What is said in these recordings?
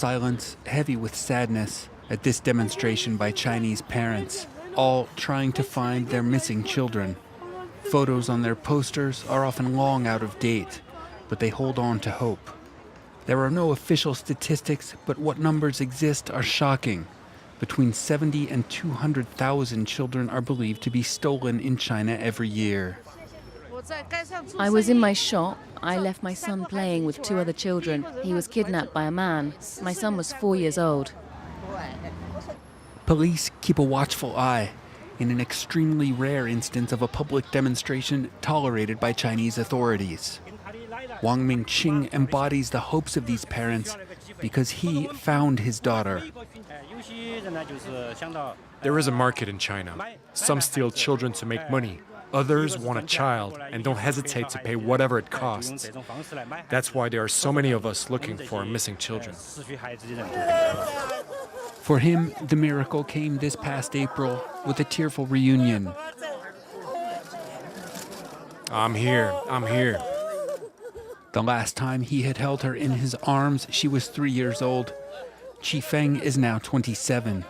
silence heavy with sadness at this demonstration by Chinese parents, all trying to find their missing children. Photos on their posters are often long out of date, but they hold on to hope. There are no official statistics, but what numbers exist are shocking. Between 70 and 200,000 children are believed to be stolen in China every year. I was in my shop. I left my son playing with two other children. He was kidnapped by a man. My son was 4 years old. Police keep a watchful eye in an extremely rare instance of a public demonstration tolerated by Chinese authorities. Wang Mingqing embodies the hopes of these parents because he found his daughter. There is a market in China. Some steal children to make money. Others want a child and don't hesitate to pay whatever it costs. That's why there are so many of us looking for our missing children. For him, the miracle came this past April with a tearful reunion. I'm here. The last time he had held her in his arms, she was 3 years old. Qi Feng is now 27.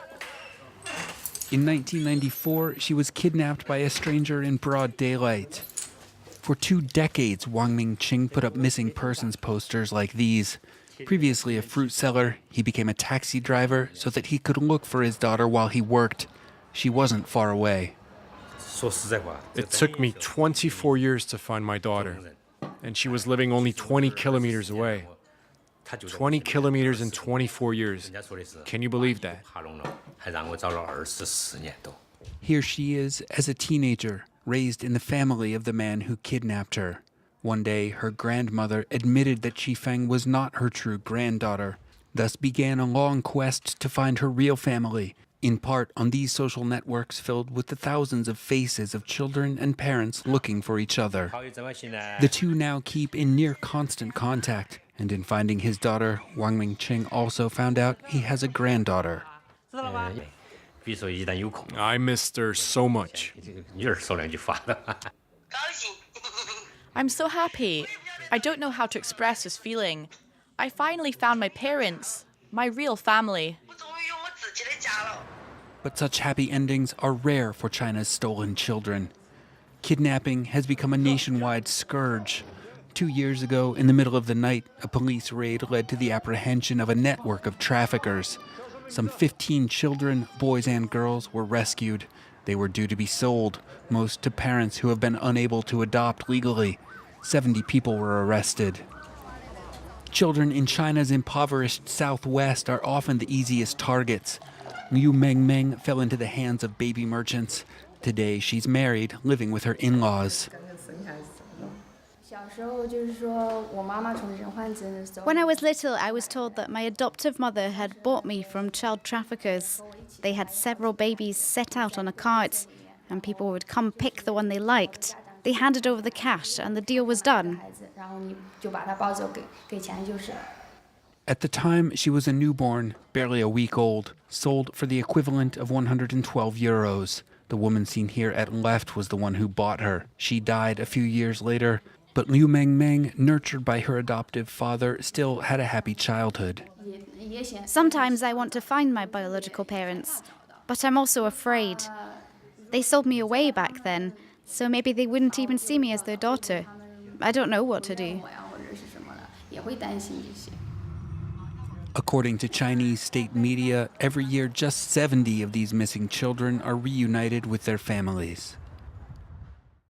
In 1994, she was kidnapped by a stranger in broad daylight. For 2 decades, Wang Mingqing put up missing persons posters like these. Previously a fruit seller, he became a taxi driver so that he could look for his daughter while he worked. She wasn't far away. It took me 24 years to find my daughter, and she was living only 20 kilometers away. 20 kilometers in 24 years. Can you believe that? Here she is as a teenager, raised in the family of the man who kidnapped her. One day, her grandmother admitted that Qi Feng was not her true granddaughter. Thus began a long quest to find her real family, in part on these social networks filled with the thousands of faces of children and parents looking for each other. The two now keep in near constant contact, and in finding his daughter, Wang Mingqing also found out he has a granddaughter. I missed her so much. I'm so happy. I don't know how to express this feeling. I finally found my parents, my real family. But such happy endings are rare for China's stolen children. Kidnapping has become a nationwide scourge. 2 years ago, in the middle of the night, a police raid led to the apprehension of a network of traffickers. Some 15 children, boys and girls, were rescued. They were due to be sold, most to parents who have been unable to adopt legally. 70 people were arrested. Children in China's impoverished southwest are often the easiest targets. Liu Mengmeng fell into the hands of baby merchants. Today, she's married, living with her in-laws. When I was little, I was told that my adoptive mother had bought me from child traffickers. They had several babies set out on a cart, and people would come pick the one they liked. They handed over the cash, and the deal was done. At the time, she was a newborn, barely a week old, sold for the equivalent of 112 euros. The woman seen here at left was the one who bought her. She died a few years later, but Liu Mengmeng, nurtured by her adoptive father, still had a happy childhood. Sometimes I want to find my biological parents, but I'm also afraid. They sold me away back then, so maybe they wouldn't even see me as their daughter. I don't know what to do. According to Chinese state media, every year just 70 of these missing children are reunited with their families.